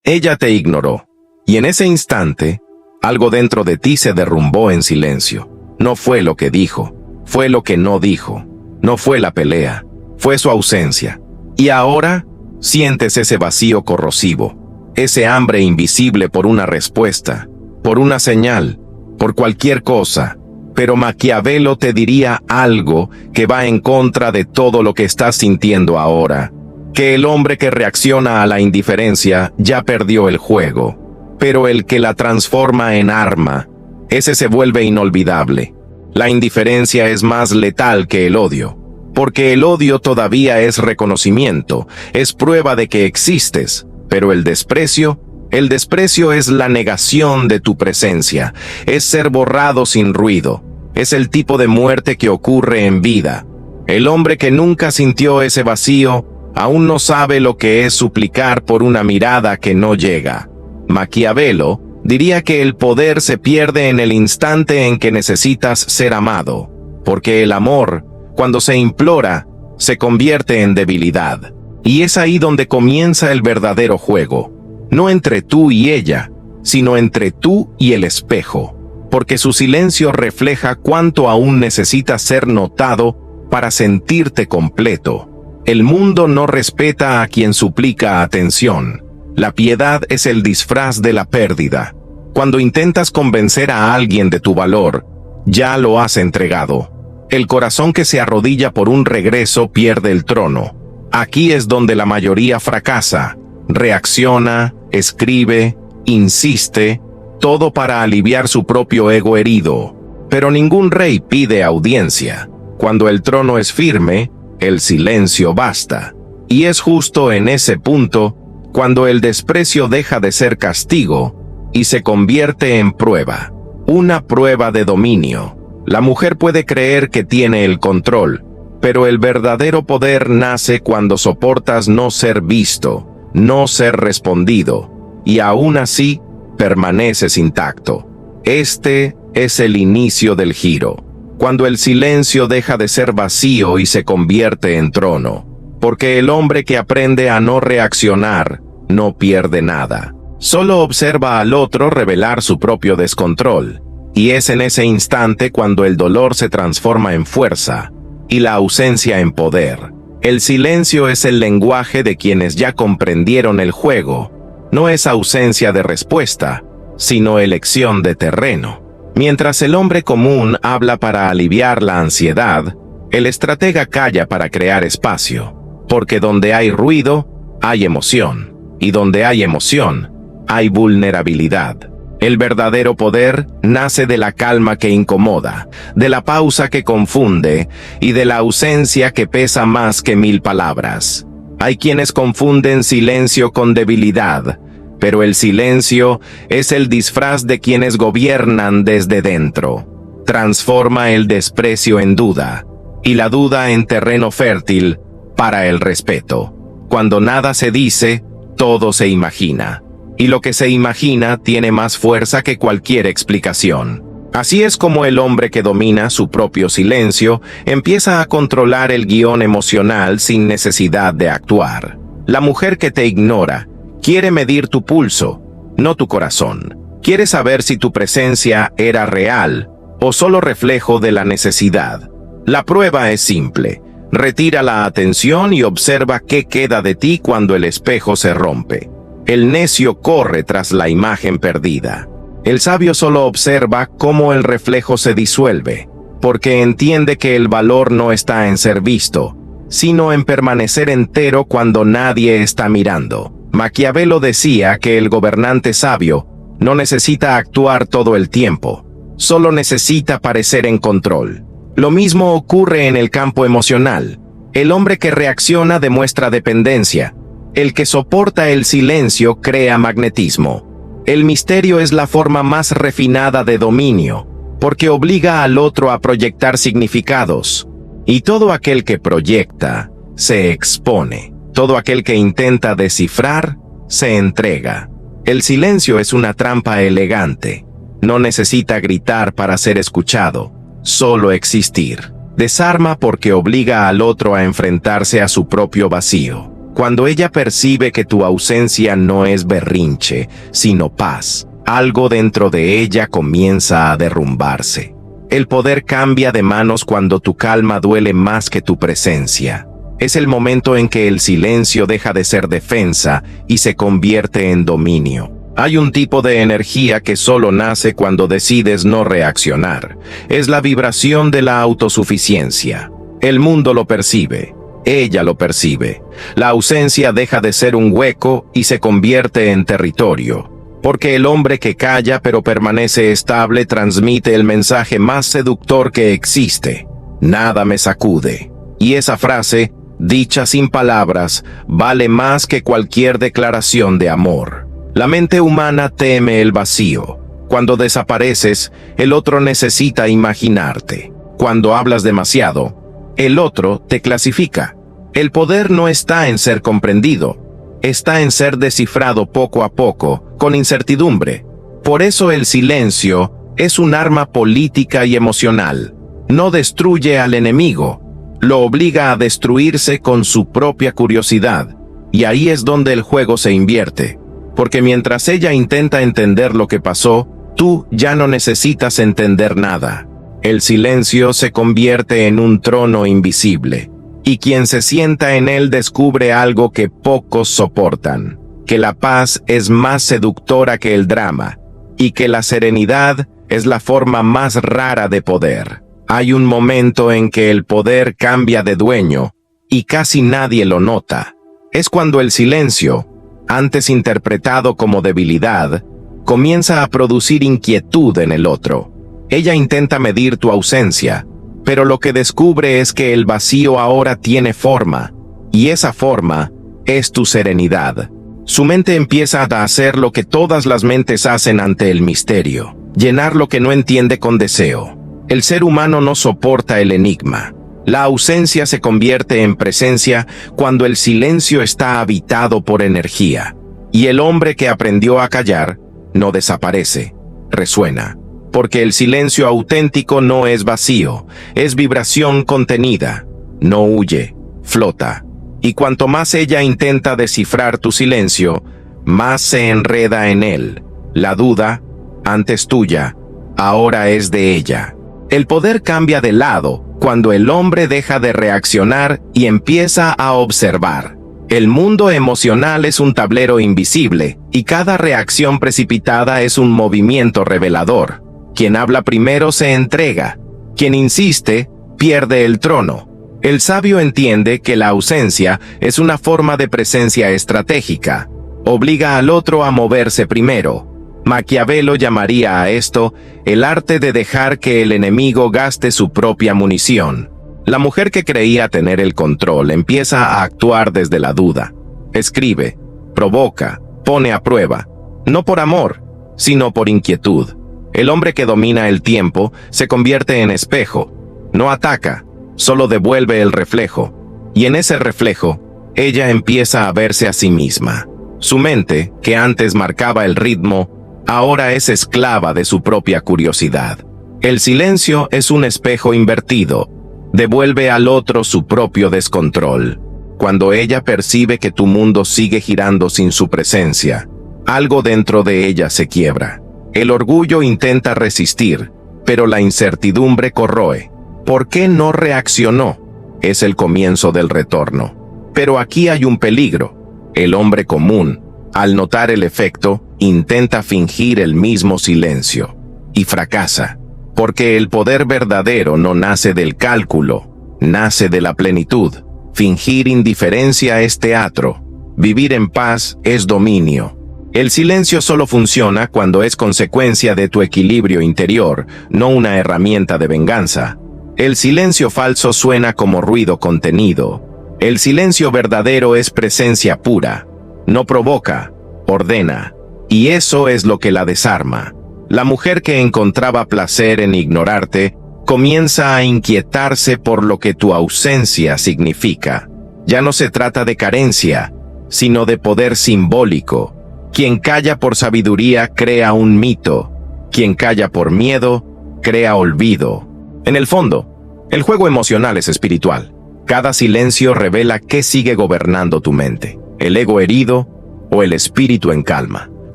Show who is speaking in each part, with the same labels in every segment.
Speaker 1: Ella te ignoró, y en ese instante, algo dentro de ti se derrumbó en silencio. No fue lo que dijo, fue lo que no dijo. No fue la pelea, fue su ausencia. Y ahora, sientes ese vacío corrosivo, ese hambre invisible por una respuesta, por una señal, por cualquier cosa. Pero Maquiavelo te diría algo que va en contra de todo lo que estás sintiendo ahora. Que el hombre que reacciona a la indiferencia ya perdió el juego. Pero el que la transforma en arma, ese se vuelve inolvidable. La indiferencia es más letal que el odio. Porque el odio todavía es reconocimiento, es prueba de que existes. Pero el desprecio es la negación de tu presencia, es ser borrado sin ruido, es el tipo de muerte que ocurre en vida. El hombre que nunca sintió ese vacío, aún no sabe lo que es suplicar por una mirada que no llega. Maquiavelo diría que el poder se pierde en el instante en que necesitas ser amado, porque el amor, cuando se implora, se convierte en debilidad. Y es ahí donde comienza el verdadero juego. No entre tú y ella, sino entre tú y el espejo, porque su silencio refleja cuánto aún necesitas ser notado para sentirte completo. El mundo no respeta a quien suplica atención. La piedad es el disfraz de la pérdida. Cuando intentas convencer a alguien de tu valor, ya lo has entregado. El corazón que se arrodilla por un regreso pierde el trono. Aquí es donde la mayoría fracasa. Reacciona, escribe, insiste, todo para aliviar su propio ego herido. Pero ningún rey pide audiencia. Cuando el trono es firme, el silencio basta. Y es justo en ese punto, cuando el desprecio deja de ser castigo y se convierte en prueba. Una prueba de dominio. La mujer puede creer que tiene el control, pero el verdadero poder nace cuando soportas no ser visto, no ser respondido, y aún así permaneces intacto. Este es el inicio del giro, cuando el silencio deja de ser vacío y se convierte en trono, porque el hombre que aprende a no reaccionar no pierde nada. Solo observa al otro revelar su propio descontrol, y es en ese instante cuando el dolor se transforma en fuerza, y la ausencia en poder. El silencio es el lenguaje de quienes ya comprendieron el juego. No es ausencia de respuesta, sino elección de terreno. Mientras el hombre común habla para aliviar la ansiedad, el estratega calla para crear espacio. Porque donde hay ruido, hay emoción. Y donde hay emoción, hay vulnerabilidad. El verdadero poder nace de la calma que incomoda, de la pausa que confunde y de la ausencia que pesa más que 1000 palabras. Hay quienes confunden silencio con debilidad, pero el silencio es el disfraz de quienes gobiernan desde dentro. Transforma el desprecio en duda, y la duda en terreno fértil para el respeto. Cuando nada se dice, todo se imagina. Y lo que se imagina tiene más fuerza que cualquier explicación. Así es como el hombre que domina su propio silencio empieza a controlar el guión emocional sin necesidad de actuar. La mujer que te ignora quiere medir tu pulso, no tu corazón. Quiere saber si tu presencia era real o solo reflejo de la necesidad. La prueba es simple. Retira la atención y observa qué queda de ti cuando el espejo se rompe. El necio corre tras la imagen perdida. El sabio solo observa cómo el reflejo se disuelve, porque entiende que el valor no está en ser visto, sino en permanecer entero cuando nadie está mirando. Maquiavelo decía que el gobernante sabio no necesita actuar todo el tiempo, solo necesita parecer en control. Lo mismo ocurre en el campo emocional. El hombre que reacciona demuestra dependencia. El que soporta el silencio crea magnetismo. El misterio es la forma más refinada de dominio, porque obliga al otro a proyectar significados. Y todo aquel que proyecta, se expone. Todo aquel que intenta descifrar, se entrega. El silencio es una trampa elegante. No necesita gritar para ser escuchado, solo existir. Desarma porque obliga al otro a enfrentarse a su propio vacío. Cuando ella percibe que tu ausencia no es berrinche, sino paz, algo dentro de ella comienza a derrumbarse. El poder cambia de manos cuando tu calma duele más que tu presencia. Es el momento en que el silencio deja de ser defensa y se convierte en dominio. Hay un tipo de energía que solo nace cuando decides no reaccionar. Es la vibración de la autosuficiencia. El mundo lo percibe. Ella lo percibe. La ausencia deja de ser un hueco y se convierte en territorio. Porque el hombre que calla pero permanece estable transmite el mensaje más seductor que existe. Nada me sacude. Y esa frase, dicha sin palabras, vale más que cualquier declaración de amor. La mente humana teme el vacío. Cuando desapareces, el otro necesita imaginarte. Cuando hablas demasiado, el otro te clasifica. El poder no está en ser comprendido, está en ser descifrado poco a poco, con incertidumbre. Por eso el silencio es un arma política y emocional. No destruye al enemigo, lo obliga a destruirse con su propia curiosidad. Y ahí es donde el juego se invierte. Porque mientras ella intenta entender lo que pasó, tú ya no necesitas entender nada. El silencio se convierte en un trono invisible. Y quien se sienta en él descubre algo que pocos soportan, que la paz es más seductora que el drama, y que la serenidad es la forma más rara de poder. Hay un momento en que el poder cambia de dueño, y casi nadie lo nota. Es cuando el silencio, antes interpretado como debilidad, comienza a producir inquietud en el otro. Ella intenta medir tu ausencia, pero lo que descubre es que el vacío ahora tiene forma, y esa forma es tu serenidad. Su mente empieza a hacer lo que todas las mentes hacen ante el misterio, llenar lo que no entiende con deseo. El ser humano no soporta el enigma. La ausencia se convierte en presencia cuando el silencio está habitado por energía, y el hombre que aprendió a callar no desaparece, resuena. Porque el silencio auténtico no es vacío, es vibración contenida, no huye, flota. Y cuanto más ella intenta descifrar tu silencio, más se enreda en él. La duda, antes tuya, ahora es de ella. El poder cambia de lado cuando el hombre deja de reaccionar y empieza a observar. El mundo emocional es un tablero invisible, y cada reacción precipitada es un movimiento revelador. Quien habla primero se entrega. Quien insiste, pierde el trono. El sabio entiende que la ausencia es una forma de presencia estratégica. Obliga al otro a moverse primero. Maquiavelo llamaría a esto el arte de dejar que el enemigo gaste su propia munición. La mujer que creía tener el control empieza a actuar desde la duda. Escribe, provoca, pone a prueba. No por amor, sino por inquietud. El hombre que domina el tiempo se convierte en espejo. No ataca, solo devuelve el reflejo. Y en ese reflejo, ella empieza a verse a sí misma. Su mente, que antes marcaba el ritmo, ahora es esclava de su propia curiosidad. El silencio es un espejo invertido. Devuelve al otro su propio descontrol. Cuando ella percibe que tu mundo sigue girando sin su presencia, algo dentro de ella se quiebra. El orgullo intenta resistir, pero la incertidumbre corroe. ¿Por qué no reaccionó? Es el comienzo del retorno. Pero aquí hay un peligro. El hombre común, al notar el efecto, intenta fingir el mismo silencio. Y fracasa. Porque el poder verdadero no nace del cálculo, nace de la plenitud. Fingir indiferencia es teatro. Vivir en paz es dominio. El silencio solo funciona cuando es consecuencia de tu equilibrio interior, no una herramienta de venganza. El silencio falso suena como ruido contenido. El silencio verdadero es presencia pura. No provoca, ordena. Y eso es lo que la desarma. La mujer que encontraba placer en ignorarte, comienza a inquietarse por lo que tu ausencia significa. Ya no se trata de carencia, sino de poder simbólico. Quien calla por sabiduría crea un mito. Quien calla por miedo, crea olvido. En el fondo, el juego emocional es espiritual. Cada silencio revela qué sigue gobernando tu mente, el ego herido o el espíritu en calma.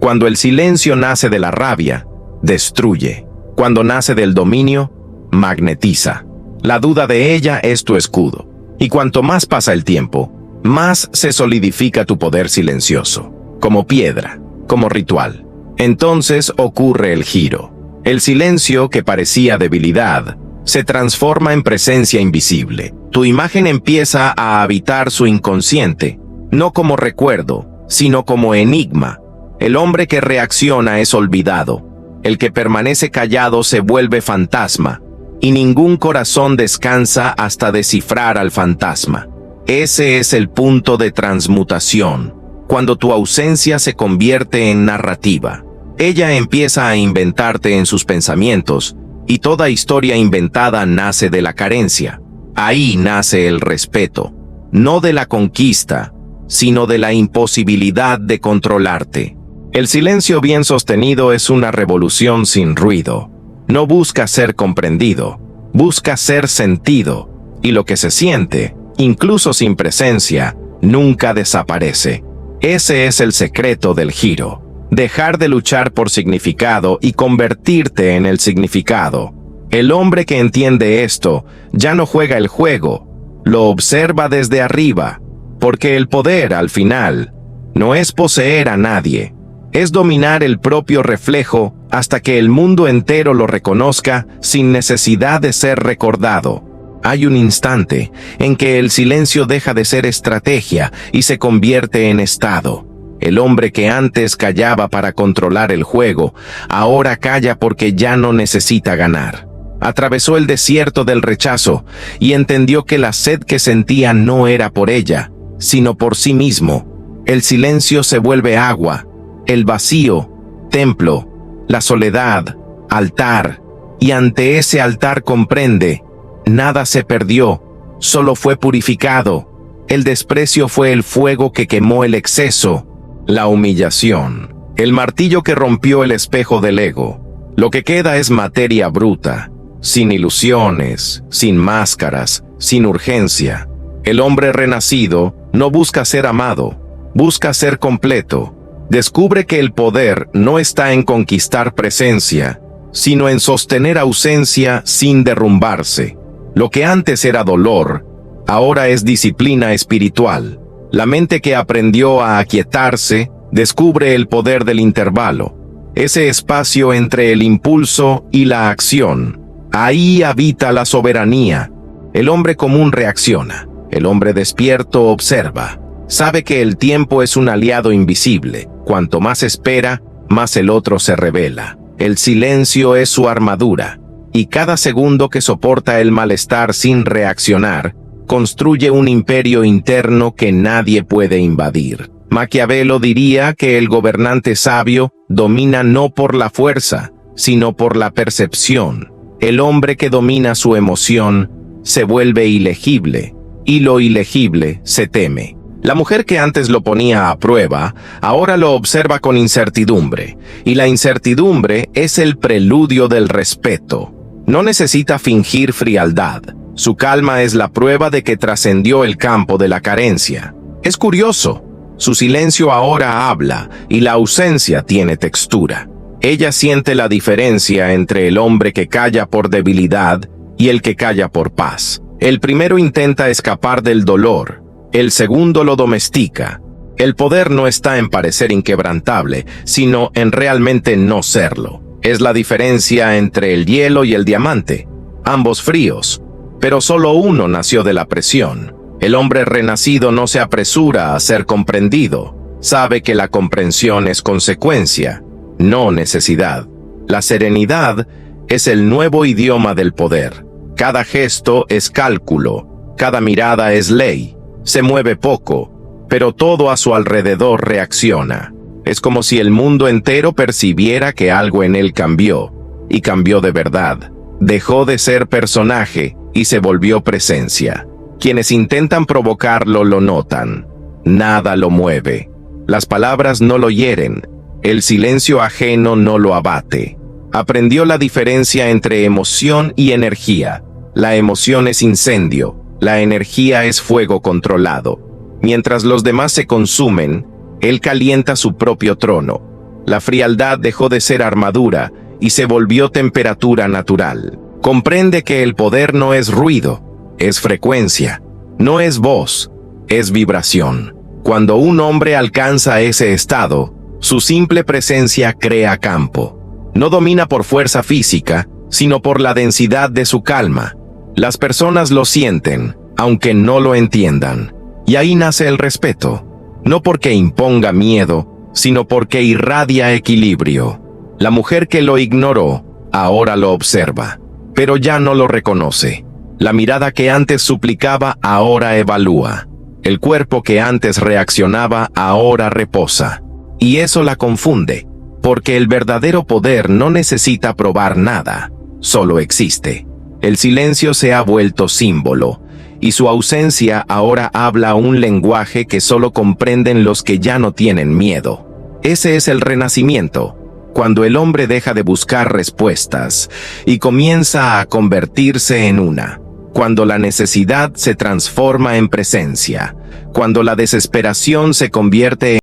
Speaker 1: Cuando el silencio nace de la rabia, destruye. Cuando nace del dominio, magnetiza. La duda de ella es tu escudo. Y cuanto más pasa el tiempo, más se solidifica tu poder silencioso, como piedra, como ritual. Entonces ocurre el giro. El silencio que parecía debilidad se transforma en presencia invisible. Tu imagen empieza a habitar su inconsciente, no como recuerdo, sino como enigma. El hombre que reacciona es olvidado. El que permanece callado se vuelve fantasma, y ningún corazón descansa hasta descifrar al fantasma. Ese es el punto de transmutación, cuando tu ausencia se convierte en narrativa. Ella empieza a inventarte en sus pensamientos, y toda historia inventada nace de la carencia. Ahí nace el respeto, no de la conquista, sino de la imposibilidad de controlarte. El silencio bien sostenido es una revolución sin ruido. No busca ser comprendido, busca ser sentido, y lo que se siente, incluso sin presencia, nunca desaparece. Ese es el secreto del giro. Dejar de luchar por significado y convertirte en el significado. El hombre que entiende esto ya no juega el juego, lo observa desde arriba, porque el poder, al final, no es poseer a nadie, es dominar el propio reflejo hasta que el mundo entero lo reconozca sin necesidad de ser recordado. Hay un instante en que el silencio deja de ser estrategia y se convierte en estado. El hombre que antes callaba para controlar el juego, ahora calla porque ya no necesita ganar. Atravesó el desierto del rechazo y entendió que la sed que sentía no era por ella, sino por sí mismo. El silencio se vuelve agua, el vacío, templo, la soledad, altar, y ante ese altar comprende, nada se perdió, solo fue purificado. El desprecio fue el fuego que quemó el exceso, la humillación, el martillo que rompió el espejo del ego. Lo que queda es materia bruta, sin ilusiones, sin máscaras, sin urgencia. El hombre renacido no busca ser amado, busca ser completo. Descubre que el poder no está en conquistar presencia, sino en sostener ausencia sin derrumbarse. Lo que antes era dolor, ahora es disciplina espiritual. La mente que aprendió a aquietarse descubre el poder del intervalo, ese espacio entre el impulso y la acción. Ahí habita la soberanía. El hombre común reacciona, el hombre despierto observa. Sabe que el tiempo es un aliado invisible. Cuanto más espera, más el otro se revela. El silencio es su armadura, y cada segundo que soporta el malestar sin reaccionar, construye un imperio interno que nadie puede invadir. Maquiavelo diría que el gobernante sabio domina no por la fuerza, sino por la percepción. El hombre que domina su emoción se vuelve ilegible, y lo ilegible se teme. La mujer que antes lo ponía a prueba, ahora lo observa con incertidumbre, y la incertidumbre es el preludio del respeto. No necesita fingir frialdad. Su calma es la prueba de que trascendió el campo de la carencia. Es curioso, su silencio ahora habla, y la ausencia tiene textura. Ella siente la diferencia entre el hombre que calla por debilidad y el que calla por paz. El primero intenta escapar del dolor, el segundo lo domestica. El poder no está en parecer inquebrantable, sino en realmente no serlo. Es la diferencia entre el hielo y el diamante, ambos fríos, pero solo uno nació de la presión. El hombre renacido no se apresura a ser comprendido, sabe que la comprensión es consecuencia, no necesidad. La serenidad es el nuevo idioma del poder. Cada gesto es cálculo, cada mirada es ley. Se mueve poco, pero todo a su alrededor reacciona. Es como si el mundo entero percibiera que algo en él cambió, y cambió de verdad. Dejó de ser personaje y se volvió presencia. Quienes intentan provocarlo lo notan. Nada lo mueve. Las palabras no lo hieren. El silencio ajeno no lo abate. Aprendió la diferencia entre emoción y energía. La emoción es incendio, La energía es fuego controlado. Mientras los demás se consumen, él calienta su propio trono. La frialdad dejó de ser armadura y se volvió temperatura natural. Comprende que el poder no es ruido, es frecuencia. No es voz, es vibración. Cuando un hombre alcanza ese estado, su simple presencia crea campo. No domina por fuerza física, sino por la densidad de su calma. Las personas lo sienten, aunque no lo entiendan. Y ahí nace el respeto. No porque imponga miedo, sino porque irradia equilibrio. La mujer que lo ignoró, ahora lo observa, pero ya no lo reconoce. La mirada que antes suplicaba, ahora evalúa. El cuerpo que antes reaccionaba, ahora reposa. Y eso la confunde, porque el verdadero poder no necesita probar nada, solo existe. El silencio se ha vuelto símbolo, y su ausencia ahora habla un lenguaje que solo comprenden los que ya no tienen miedo. Ese es el renacimiento, cuando el hombre deja de buscar respuestas y comienza a convertirse en una. Cuando la necesidad se transforma en presencia, cuando la desesperación se convierte en...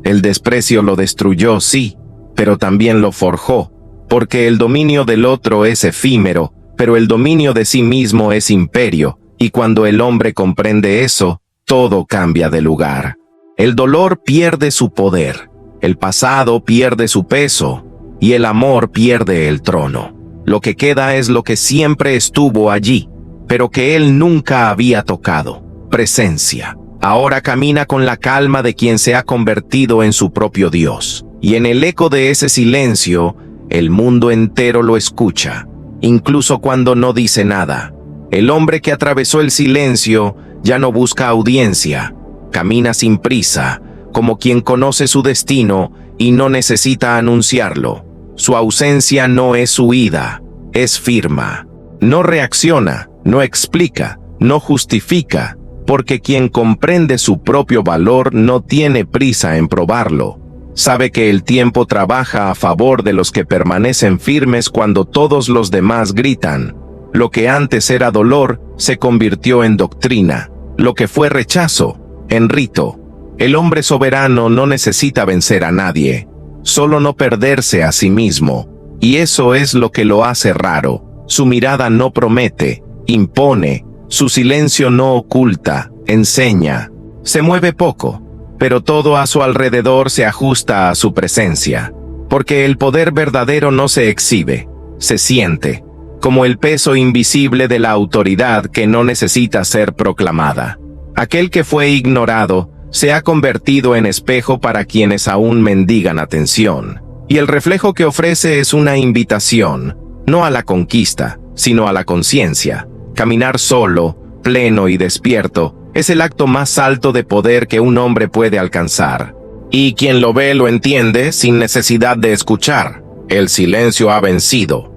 Speaker 1: El desprecio lo destruyó, sí, pero también lo forjó, porque el dominio del otro es efímero, pero el dominio de sí mismo es imperio, y cuando el hombre comprende eso, todo cambia de lugar. El dolor pierde su poder, el pasado pierde su peso, y el amor pierde el trono. Lo que queda es lo que siempre estuvo allí, pero que él nunca había tocado: presencia. Ahora camina con la calma de quien se ha convertido en su propio Dios. Y en el eco de ese silencio, el mundo entero lo escucha, incluso cuando no dice nada. El hombre que atravesó el silencio ya no busca audiencia, camina sin prisa, como quien conoce su destino y no necesita anunciarlo. Su ausencia no es huida, es firma. No reacciona, no explica, no justifica, porque quien comprende su propio valor no tiene prisa en probarlo. Sabe que el tiempo trabaja a favor de los que permanecen firmes cuando todos los demás gritan. Lo que antes era dolor se convirtió en doctrina, lo que fue rechazo, en rito. El hombre soberano no necesita vencer a nadie, solo no perderse a sí mismo, y eso es lo que lo hace raro. Su mirada no promete, impone, su silencio no oculta, enseña. Se mueve poco, pero todo a su alrededor se ajusta a su presencia, porque el poder verdadero no se exhibe, se siente, como el peso invisible de la autoridad que no necesita ser proclamada. Aquel que fue ignorado se ha convertido en espejo para quienes aún mendigan atención, y el reflejo que ofrece es una invitación, no a la conquista, sino a la conciencia. Caminar solo, pleno y despierto, es el acto más alto de poder que un hombre puede alcanzar. Y quien lo ve lo entiende sin necesidad de escuchar. El silencio ha vencido.